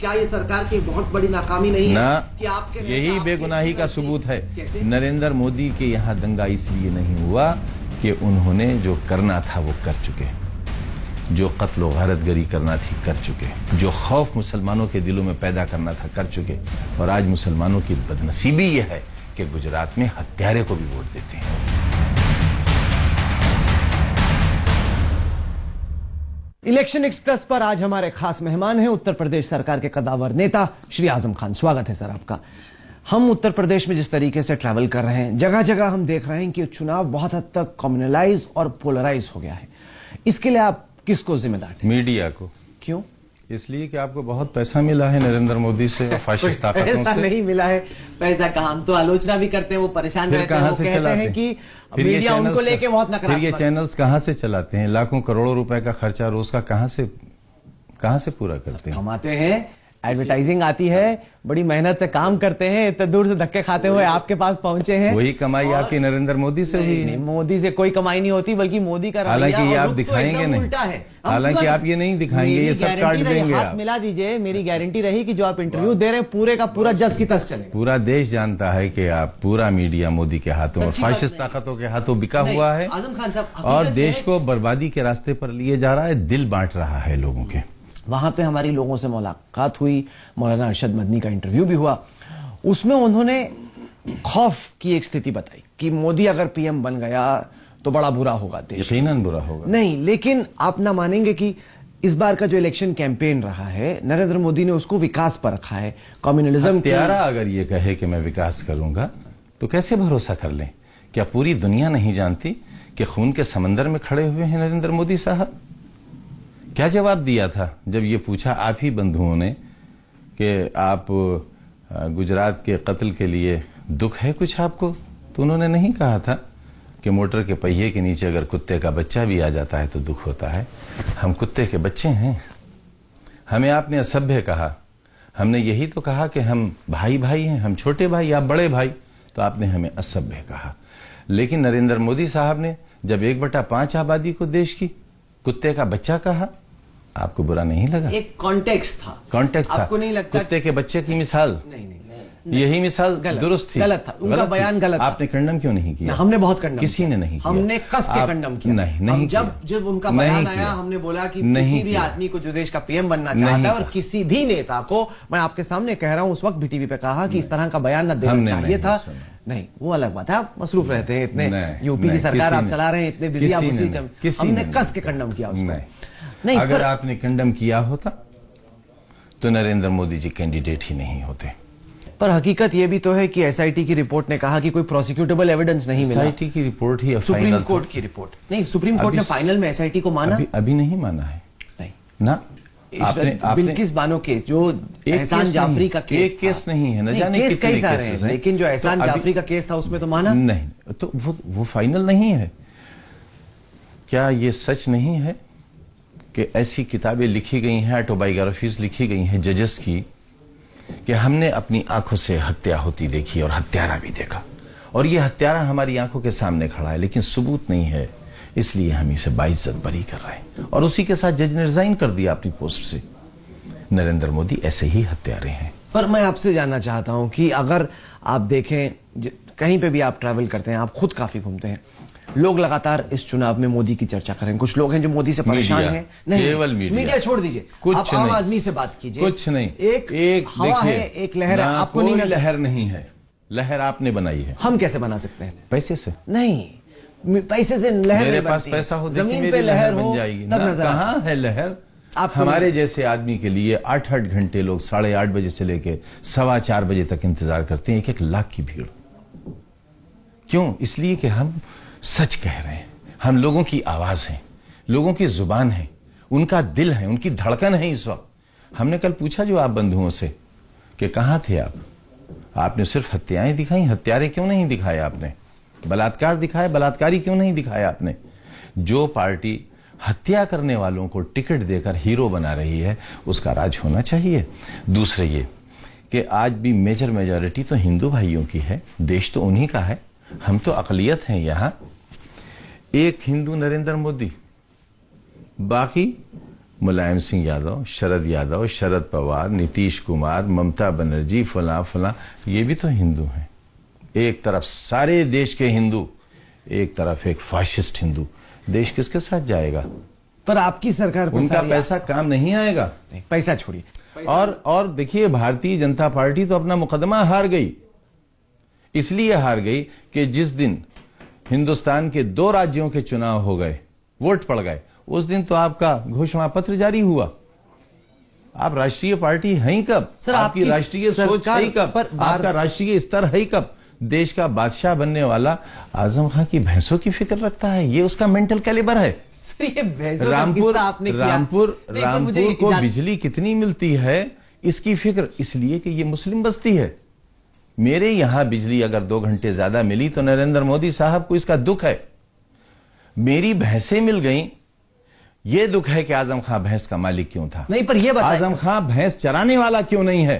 क्या ये सरकार की बहुत बड़ी नाकामी नहीं है कि आपके यही बेगुनाही का सबूत है। नरेंद्र मोदी के यहाँ दंगा इसलिए नहीं हुआ कि उन्होंने जो करना था वो कर चुके, जो कत्ल व गारतगरी करना थी कर चुके, जो खौफ मुसलमानों के दिलों में पैदा करना था कर चुके। और आज मुसलमानों की बदनसीबी यह है कि गुजरात में हत्यारे को भी वोट देते हैं। इलेक्शन एक्सप्रेस पर आज हमारे खास मेहमान हैं उत्तर प्रदेश सरकार के कद्दावर नेता श्री आजम खान। स्वागत है सर आपका। हम उत्तर प्रदेश में जिस तरीके से ट्रैवल कर रहे हैं, जगह जगह हम देख रहे हैं कि चुनाव बहुत हद तक कम्युनलाइज और पोलराइज हो गया है। इसके लिए आप किसको जिम्मेदार थे? मीडिया को। क्यों? इसलिए कि आपको बहुत पैसा मिला है नरेंद्र मोदी से और फाशिस्ट ताकतों से। पैसा नहीं मिला है। पैसा कहाँ, हम तो आलोचना भी करते हैं, वो परेशान रहते हैं, वो कहते हैं कि मीडिया उनको लेके बहुत नकारात्मक। फिर ये चैनल्स कहां से चलाते हैं? लाखों करोड़ों रुपए का खर्चा रोज का कहां से पूरा करते हैं? कमाते हैं, एडवर्टाइजिंग आती है, बड़ी मेहनत से काम करते हैं, इतने दूर से धक्के खाते हुए आपके पास पहुंचे हैं। वही कमाई आपकी नरेंद्र मोदी से हुई है। मोदी से कोई कमाई नहीं होती, बल्कि मोदी का हालांकि ये आप दिखाएंगे नहीं, हालांकि आप ये नहीं दिखाएंगे, ये सब काट देंगे। हाथ मिला दीजिए, मेरी गारंटी रही कि जो आप इंटरव्यू दे रहे हैं पूरे का पूरा जस की तस चलेगा। पूरा देश जानता है कि आप पूरा मीडिया मोदी के हाथों और फाशिस्ट ताकतों के हाथों बिका हुआ है आजम खान साहब, और देश को बर्बादी के रास्ते पर लिए जा रहा है, दिल बांट रहा है लोगों के। वहां पे हमारी लोगों से मुलाकात हुई, मौलाना अरशद मदनी का इंटरव्यू भी हुआ। उसमें उन्होंने खौफ की एक स्थिति बताई कि मोदी अगर पीएम बन गया तो बड़ा बुरा होगा देश। यकीनन बुरा होगा। नहीं, लेकिन आप ना मानेंगे कि इस बार का जो इलेक्शन कैंपेन रहा है, नरेंद्र मोदी ने उसको विकास पर रखा है। कम्युनलिज्म हत्यारा अगर ये कहे कि मैं विकास करूंगा तो कैसे भरोसा कर लें? क्या पूरी दुनिया नहीं जानती कि खून के समंदर में खड़े हुए हैं नरेंद्र मोदी साहब? क्या जवाब दिया था जब ये पूछा आप ही बंधुओं ने कि आप गुजरात के कत्ल के लिए दुख है कुछ आपको? तो उन्होंने नहीं कहा था कि मोटर के पहिए के नीचे अगर कुत्ते का बच्चा भी आ जाता है तो दुख होता है। हम कुत्ते के बच्चे हैं। हमें आपने असभ्य कहा, हमने यही तो कहा कि हम भाई भाई हैं, हम छोटे भाई आप बड़े भाई, तो आपने हमें असभ्य कहा। लेकिन नरेंद्र मोदी साहब ने जब 1/5 आबादी को देश की कुत्ते का बच्चा कहा, आपको बुरा नहीं लगा? एक कॉन्टेक्स्ट था। कॉन्टेक्स्ट था। आपको नहीं लगता कुत्ते के बच्चे की मिसाल? नहीं, यही मिसाल दुरुस्त थी। गलत था, उनका बयान गलत था। आपने कंडम क्यों नहीं किया? हमने बहुत कंडम किसी ने नहीं किया। हमने कस के कंडम किया। नहीं, जब उनका बयान आया हमने बोला कि किसी भी आदमी को जो देश का पीएम बनना चाहता है और किसी भी नेता को, मैं आपके सामने कह रहा हूं, उस वक्त भी टीवी पे कहा कि इस तरह का बयान न देना चाहिए था। नहीं, वो अलग बात है, आप मसरूफ रहते हैं, इतने यूपी की सरकार आप चला रहे हैं, इतने बिजी आप उसी हमने कस के कंडम किया उसको। नहीं, अगर आपने कंडम किया होता तो नरेंद्र मोदी जी कैंडिडेट ही नहीं होते। पर हकीकत यह भी तो है कि एसआईटी की रिपोर्ट ने कहा कि कोई प्रोसिक्यूटेबल एविडेंस नहीं मिला। एसआईटी की रिपोर्ट ही सुप्रीम कोर्ट की रिपोर्ट नहीं, सुप्रीम कोर्ट ने फाइनल में एसआईटी को माना? अभी नहीं माना है। नहीं ना, बिल्किस बानो केस, जो एहसान जाफरी का केस, एक केस नहीं है, न जाने केस कई सारे हैं, लेकिन जो एहसान जाफरी का केस था उसमें तो माना नहीं। तो वो फाइनल नहीं है। क्या ये सच नहीं है कि ऐसी किताबें लिखी गई हैं, ऑटोबायोग्राफीज लिखी गई हैं जजेस की, कि हमने अपनी आंखों से हत्या होती देखी और हत्यारा भी देखा, और ये हत्यारा हमारी आंखों के सामने खड़ा है, लेकिन सबूत नहीं है, इसलिए हम इसे बाइज्जत बरी कर रहे हैं। और उसी के साथ जज ने रिजाइन कर दिया अपनी पोस्ट से। नरेंद्र मोदी ऐसे ही हत्यारे हैं। पर मैं आपसे जानना चाहता हूं कि अगर आप देखें, कहीं पे भी आप ट्रैवल करते हैं, आप खुद काफी घूमते हैं, लोग लगातार इस चुनाव में मोदी की चर्चा करें। कुछ लोग हैं जो मोदी से परेशान हैं। नहीं, केवल मीडिया छोड़ दीजिए, कुछ आप आम आदमी से बात कीजिए। कुछ नहीं, एक हवा है, एक लहर है। आपको नहीं, लहर नहीं है, लहर आपने बनाई है। हम कैसे बना सकते हैं? पैसे से नहीं, पैसे से लहर मेरे पास पैसा हो, जमीन पे लहर बन जाएगी। कहां है लहर? हमारे जैसे आदमी के लिए 8-8 घंटे लोग 8:30 बजे से लेकर 4:15 बजे तक इंतजार करते हैं, 1-1 लाख की भीड़। क्यों? इसलिए कि हम सच कह रहे हैं, हम लोगों की आवाज हैं, लोगों की जुबान है, उनका दिल है, उनकी धड़कन है। इस वक्त हमने कल पूछा जो आप बंधुओं से कि कहां थे आप, आपने सिर्फ हत्याएं दिखाई, हत्यारे क्यों नहीं दिखाए आपने? बलात्कार दिखाया, बलात्कारी क्यों नहीं दिखाया आपने? जो पार्टी हत्या करने वालों को टिकट देकर हीरो बना रही है, उसका राज होना चाहिए। दूसरे ये कि आज भी मेजर मेजॉरिटी तो हिंदू भाइयों की है, देश तो उन्हीं का है, हम तो अकलियत हैं यहां। एक हिंदू नरेंद्र मोदी, बाकी मुलायम सिंह यादव, शरद यादव, शरद पवार, नीतीश कुमार, ममता बनर्जी, फलां फलां, ये भी तो हिंदू हैं। एक तरफ सारे देश के हिंदू, एक तरफ एक फाशिस्ट हिंदू, देश किसके साथ जाएगा? पर आपकी सरकार उनका पैसा काम नहीं आएगा। पैसा छोड़िए। और देखिए, भारतीय जनता पार्टी तो अपना मुकदमा हार गई। इसलिए हार गई कि जिस दिन हिंदुस्तान के 2 राज्यों के चुनाव हो गए, वोट पड़ गए, उस दिन तो आपका घोषणा पत्र जारी हुआ। आप राष्ट्रीय पार्टी हैं ही कब? सर, आपकी राष्ट्रीय सोच है ही कब? आपका राष्ट्रीय स्तर है ही कब? देश का बादशाह बनने वाला आजम खां की भैंसों की फिक्र रखता है, ये उसका मेंटल कैलिबर है। रामपुर को बिजली कितनी मिलती है इसकी फिक्र, इसलिए कि ये मुस्लिम बस्ती है। मेरे यहां बिजली अगर 2 घंटे ज्यादा मिली तो नरेंद्र मोदी साहब को इसका दुख है। मेरी भैंसें मिल गईं, ये दुख है कि आजम खां भैंस का मालिक क्यों था। नहीं, पर ये बताइए, आजम खां भैंस चराने वाला क्यों नहीं है?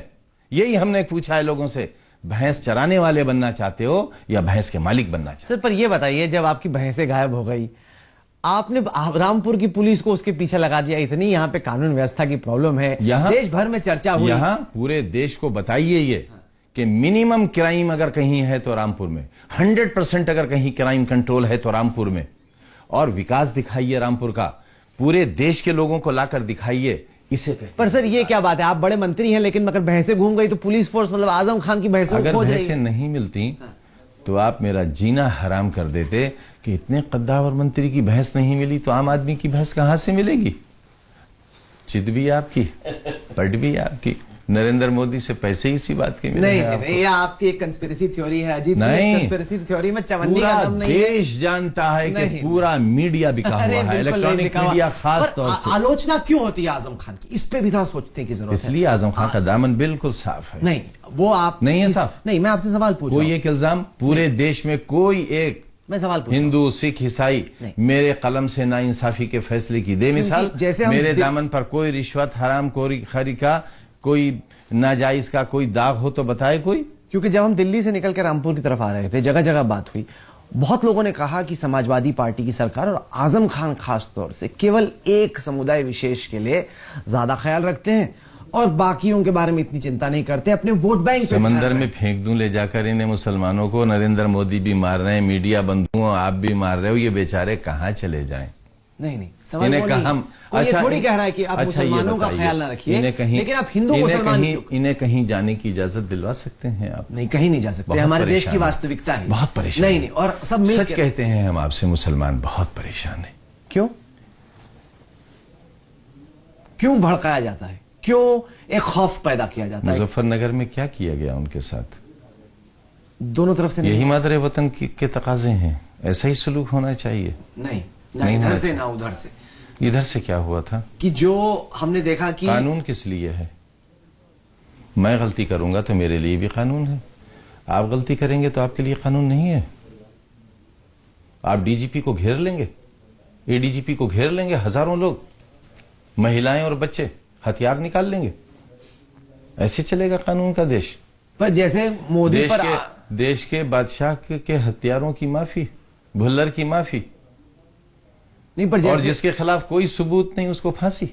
यही हमने पूछा है लोगों से, भैंस चराने वाले बनना चाहते हो या भैंस के मालिक बनना चाहते हो? सर, पर ये बताइए, जब आपकी भैंसें गायब हो गई, आपने रामपुर की पुलिस को उसके पीछे लगा दिया। इतनी यहां पे कानून व्यवस्था की प्रॉब्लम है, देश भर में चर्चा हुई। यहां पूरे देश को बताइए ये कि मिनिमम क्राइम अगर कहीं है तो रामपुर में, 100% अगर कहीं क्राइम कंट्रोल है तो रामपुर में। और विकास दिखाइए रामपुर का, पूरे देश के लोगों को लाकर दिखाइए। इसे पर सर, ये क्या बात है? आप बड़े मंत्री हैं, लेकिन अगर भैंसें घूम गई तो पुलिस फोर्स, मतलब आजम खान की भैंसों अगर भैंसें नहीं मिलती तो आप मेरा जीना हराम कर देते कि इतने कद्दावर मंत्री की भैंस नहीं मिली तो आम आदमी की भैंस कहां से मिलेगी? चित भी आपकी, पट भी आपकी। नरेंद्र मोदी से पैसे इसी बात के मिले। नहीं, ये आपकी एक कंस्पिरेसी थ्योरी है, अजीब सी कंस्पिरेसी थ्योरी में चवन्नी का दम नहीं है। देश जानता है कि पूरा मीडिया बिका हुआ है, इलेक्ट्रॉनिक मीडिया खास तौर से। आलोचना क्यों होती है आजम खान की? इस पे भी थोड़ा सोचने की जरूरत है। इसलिए आजम खान का दामन बिल्कुल साफ है। नहीं, वो आप नहीं है साफ। नहीं, मैं आपसे सवाल पूछ रहा हूं। कोई एक इल्जाम पूरे देश में, कोई एक मैं सवाल पूछ हिंदू, सिख, ईसाई मेरे कलम से नाइंसाफी के फैसले की दे मिसाल। जैसे मेरे दामन पर कोई रिश्वत, हराम खोरी का, कोई नाजायज का कोई दाग हो तो बताए कोई। क्योंकि जब हम दिल्ली से निकल के रामपुर की तरफ आ रहे थे, जगह जगह बात हुई, बहुत लोगों ने कहा कि समाजवादी पार्टी की सरकार और आजम खान खास तौर से केवल एक समुदाय विशेष के लिए ज्यादा ख्याल रखते हैं और बाकियों के बारे में इतनी चिंता नहीं करते, अपने वोट बैंक समंदर में फेंक दूं ले जाकर इन्हें मुसलमानों को। नरेंद्र मोदी भी मार रहे हैं, मीडिया बंधुओं आप भी मार रहे हो, ये बेचारे कहां चले जाएं? नहीं, इन्हें कहा हम अच्छा थोड़ी कह रहा है कि आप मुसलमानों का ख्याल ना रखिए, लेकिन आप हिंदू मुसलमान इन्हें कहीं जाने की इजाजत दिलवा सकते हैं आप? नहीं, कहीं नहीं जा सकते, हमारे देश की वास्तविकता है। बहुत परेशान। नहीं, और सब सच कहते हैं हम आपसे, मुसलमान बहुत परेशान है। क्यों भड़काया जाता है? क्यों एक खौफ पैदा किया जाता है? मुजफ्फरनगर में क्या किया गया उनके साथ? दोनों तरफ से यही मादरे वतन के तकाजे हैं, ऐसा ही सलूक होना चाहिए। नहीं, इधर से ना उधर से। इधर से क्या हुआ था कि जो हमने देखा कि कानून किस लिए है? मैं गलती करूंगा तो मेरे लिए भी कानून है, आप गलती करेंगे तो आपके लिए कानून नहीं है। आप डीजीपी को घेर लेंगे, एडीजीपी को घेर लेंगे, हजारों लोग, महिलाएं और बच्चे हथियार निकाल लेंगे, ऐसे चलेगा कानून का देश? पर जैसे मोदी पर देश के बादशाह के हथियारों की माफी, भुल्लर की माफी नहीं, पर और जिसके खिलाफ कोई सबूत नहीं उसको फांसी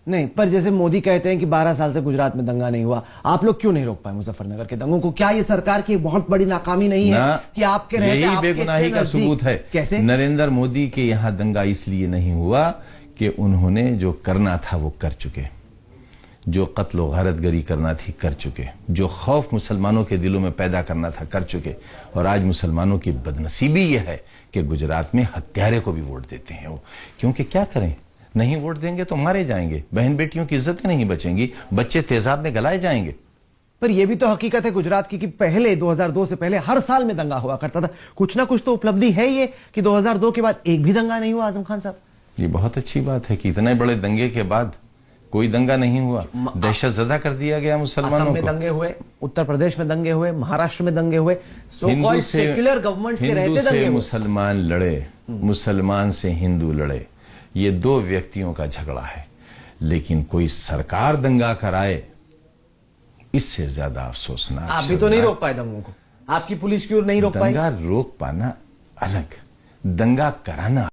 नहीं। पर जैसे मोदी कहते हैं कि 12 साल से गुजरात में दंगा नहीं हुआ, आप लोग क्यों नहीं रोक पाए मुजफ्फरनगर के दंगों को? क्या ये सरकार की बहुत बड़ी नाकामी नहीं है कि आपके यही बेगुनाही का सबूत है? कैसे? नरेंद्र मोदी के यहां दंगा इसलिए नहीं हुआ कि उन्होंने जो करना था वो कर चुके, जो कत्ल व गारतगरी करना थी कर चुके, जो खौफ मुसलमानों के दिलों में पैदा करना था कर चुके। और आज मुसलमानों की बदनसीबी यह है कि गुजरात में हत्यारे को भी वोट देते हैं वो। क्योंकि क्या करें, नहीं वोट देंगे तो मारे जाएंगे, बहन बेटियों की इज्जतें नहीं बचेंगी, बच्चे तेजाब में गलाए जाएंगे। पर यह भी तो हकीकत है गुजरात की कि पहले 2002 से पहले हर साल में दंगा हुआ करता था। कुछ ना कुछ तो उपलब्धि है ये कि 2002 के बाद एक भी दंगा नहीं हुआ आजम खान साहब। ये बहुत अच्छी बात है कि इतने बड़े दंगे के बाद कोई दंगा नहीं हुआ, दहशत ज़दा कर दिया गया मुसलमानों को। असम में दंगे हुए, उत्तर प्रदेश में दंगे हुए, महाराष्ट्र में दंगे हुए, सेक्युलर गवर्नमेंट के रहते दंगे हुए। मुसलमान लड़े, मुसलमान से हिंदू लड़े, ये दो व्यक्तियों का झगड़ा है। लेकिन कोई सरकार दंगा कराए, इससे ज्यादा अफसोसनाक। आप भी तो नहीं रोक पाए दंगों को, आपकी पुलिस क्यों नहीं रोक पाई? दंगा रोक पाना अलग, दंगा कराना